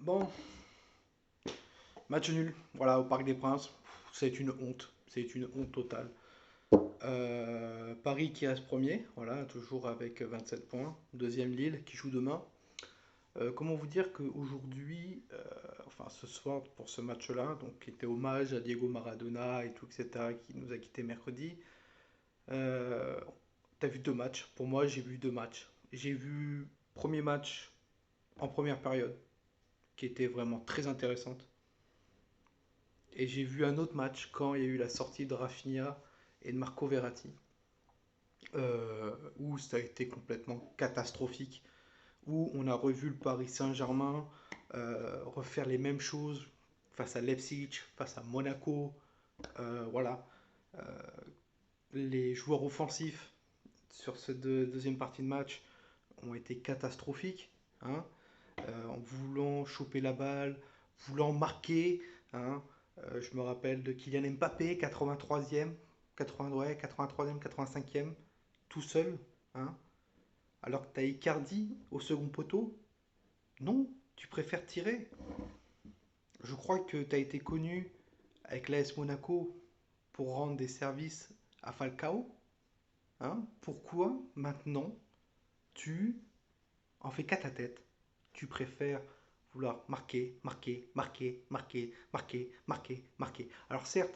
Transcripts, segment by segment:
Bon, match nul, voilà, au Parc des Princes. C'est une honte. C'est une honte totale. Paris qui reste premier, voilà, toujours avec 27 points. Deuxième Lille qui joue demain. Comment vous dire qu'aujourd'hui, enfin ce soir pour ce match-là, donc qui était hommage à Diego Maradona et tout, etc., qui nous a quitté mercredi, euh, t'as vu deux matchs. Pour moi, j'ai vu deux matchs. J'ai vu premier match en première période, qui était vraiment très intéressante. Et j'ai vu un autre match quand il y a eu la sortie de Rafinha et de Marco Verratti, où ça a été complètement catastrophique, où on a revu le Paris Saint-Germain refaire les mêmes choses face à Leipzig, face à Monaco. Voilà. Euh, les joueurs offensifs sur cette deuxième partie de match ont été catastrophiques, hein, en voulant choper la balle, voulant marquer, hein. Je me rappelle de Kylian Mbappé, 83e, 80, ouais, 83e, 85e, tout seul, hein. Alors que tu as Icardi au second poteau, non, tu préfères tirer. Je crois que tu as été connu avec l'AS Monaco pour rendre des services à Falcao, hein. Pourquoi maintenant tu en fais qu'à ta tête? Tu préfères vouloir marquer, marquer, marquer, marquer, marquer, marquer, marquer. Alors certes,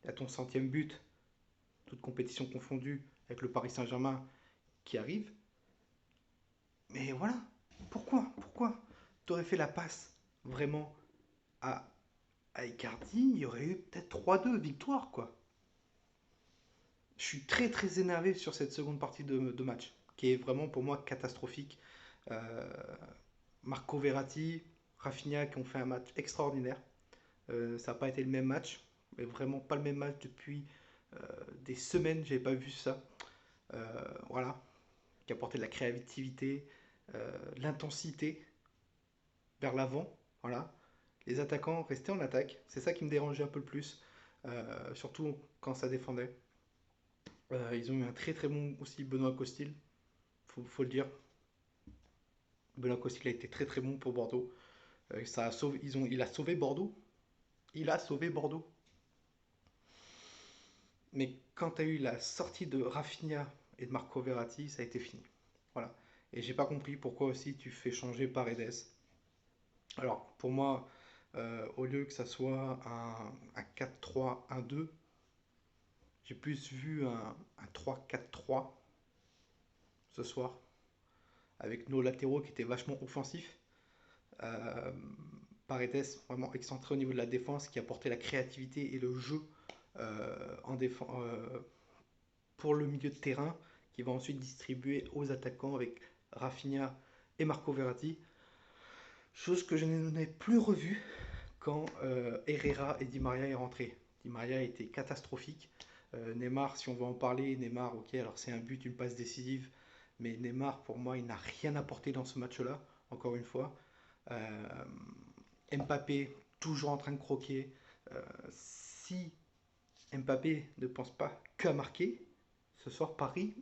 il y a ton centième but, toute compétition confondue, avec le Paris Saint-Germain qui arrive. Mais voilà, pourquoi tu aurais fait la passe vraiment à, à Icardi, il y aurait eu peut-être 3-2 victoire, quoi. Je suis très très énervé sur cette seconde partie de match, qui est vraiment pour moi catastrophique. Euh, Marco Verratti, Rafinha qui ont fait un match extraordinaire. Ça n'a pas été le même match, mais vraiment pas le même match depuis euh, des semaines, j'avais pas vu ça. Voilà, qui apportait de la créativité, de l'intensité vers l'avant. Voilà, les attaquants restaient en attaque, c'est ça qui me dérangeait un peu le plus, surtout quand ça défendait. Ils ont eu un très très bon aussi Benoît Costil, faut le dire. Benoît Costil a été très très bon pour Bordeaux. Ça a sauvé, il a sauvé Bordeaux. Il a sauvé Bordeaux. Mais quand tu as eu la sortie de Rafinha et de Marco Verratti, ça a été fini. Voilà. Et j'ai pas compris pourquoi aussi tu fais changer Paredes. Alors pour moi, au lieu que ça soit un 4-3-1-2, j'ai plus vu un 3-4-3 ce soir, avec nos latéraux qui étaient vachement offensifs. Euh, Paredes vraiment excentré au niveau de la défense, qui apportait la créativité et le jeu en défense pour le milieu de terrain, qui va ensuite distribuer aux attaquants avec Rafinha et Marco Verratti. Chose que je n'ai plus revue quand Herrera et Di Maria est rentré. Di Maria était catastrophique. Neymar, si on veut en parler, Neymar, ok, alors c'est un but, une passe décisive, mais Neymar, pour moi, il n'a rien apporté dans ce match-là, encore une fois. Euh, Mbappé, toujours en train de croquer. Si Mbappé ne pense pas qu'à marquer, ce soir, Paris,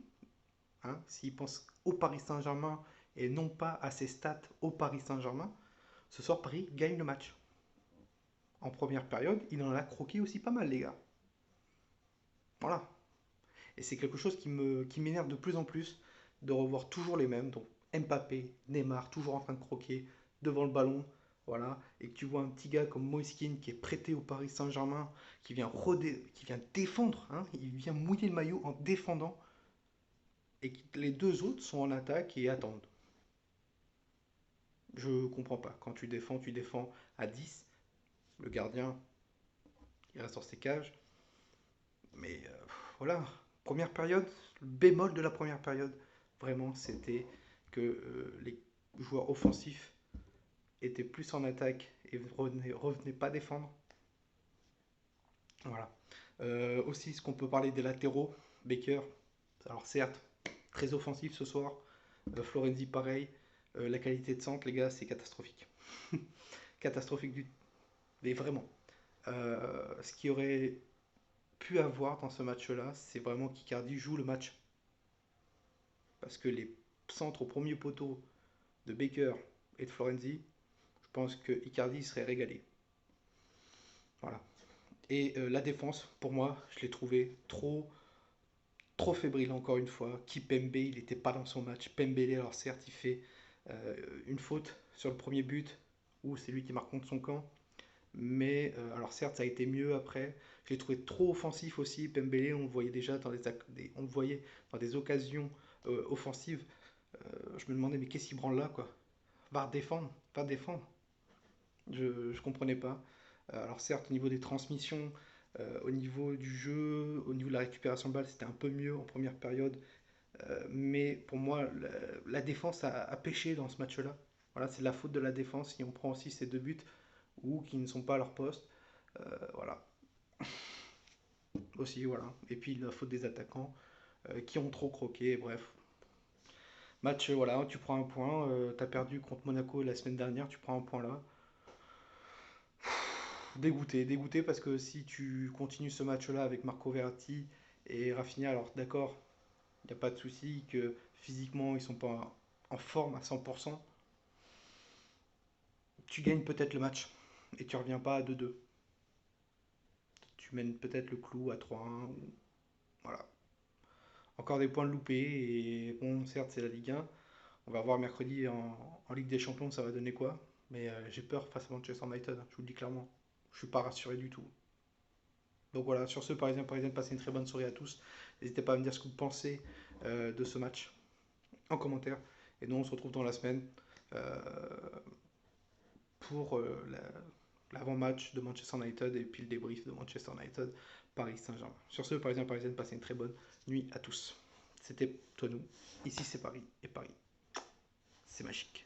hein, s'il pense au Paris Saint-Germain et non pas à ses stats au Paris Saint-Germain, ce soir, Paris gagne le match. En première période, il en a croqué aussi pas mal, les gars. Voilà. Et c'est quelque chose qui m'énerve de plus en plus de revoir toujours les mêmes. Donc Mbappé, Neymar, toujours en train de croquer devant le ballon. Voilà. Et que tu vois un petit gars comme Moiskin qui est prêté au Paris Saint-Germain, qui vient défendre, hein, il vient mouiller le maillot en défendant. Et que les deux autres sont en attaque et attendent. Je comprends pas. Quand tu défends à 10. Le gardien, il reste dans ses cages. Mais voilà, première période, le bémol de la première période, vraiment, c'était que les joueurs offensifs étaient plus en attaque et revenaient pas défendre. Voilà. Aussi, ce qu'on peut parler des latéraux, Baker, alors certes, très offensif ce soir. Florenzi, pareil. La qualité de centre, les gars, c'est catastrophique. Catastrophique du. Mais vraiment. Ce qui aurait pu avoir dans ce match-là, c'est vraiment qu'Icardi joue le match. Parce que les centres au premier poteau de Baker et de Florenzi, je pense que Icardi serait régalé. Voilà. Et la défense, pour moi, je l'ai trouvé trop fébrile encore une fois. Kipembe, il n'était pas dans son match. Pembele, alors certes, il fait une faute sur le premier but, où c'est lui qui marque contre son camp. Mais alors certes, ça a été mieux après. Je l'ai trouvé trop offensif aussi. Pembele, on le voyait déjà on le voyait dans des occasions offensives. Je me demandais, mais qu'est-ce qu'il branle là, quoi? Va redéfendre, va défendre. Je comprenais pas. Alors certes, au niveau des transmissions, au niveau du jeu, au niveau de la récupération de balle, c'était un peu mieux en première période. Mais pour moi, la défense a pêché dans ce match-là. Voilà, c'est la faute de la défense si on prend aussi ces deux buts ou qui ne sont pas à leur poste. Voilà, aussi, voilà. Et puis la faute des attaquants qui ont trop croqué, bref. Match, voilà, tu prends un point, tu as perdu contre Monaco la semaine dernière, tu prends un point là. Dégoûté, dégoûté parce que si tu continues ce match-là avec Marco Verratti et Rafinha, alors d'accord, il n'y a pas de souci que physiquement ils sont pas en forme à 100%, tu gagnes peut-être le match et tu reviens pas à 2-2. Tu mènes peut-être le clou à 3-1. Voilà. Encore des points loupés et bon, certes, c'est la Ligue 1. On va voir mercredi en Ligue des Champions, ça va donner quoi. Mais j'ai peur face à Manchester United, je vous le dis clairement. Je suis pas rassuré du tout. Donc voilà, sur ce, Parisienne, passez une très bonne soirée à tous. N'hésitez pas à me dire ce que vous pensez de ce match en commentaire. Et nous, on se retrouve dans la semaine euh, pour l'avant-match de Manchester United et puis le débrief de Manchester United, Paris Saint-Germain. Sur ce, Parisienne, passez une très bonne nuit à tous. C'était Toinou. Ici, c'est Paris. Et Paris, c'est magique.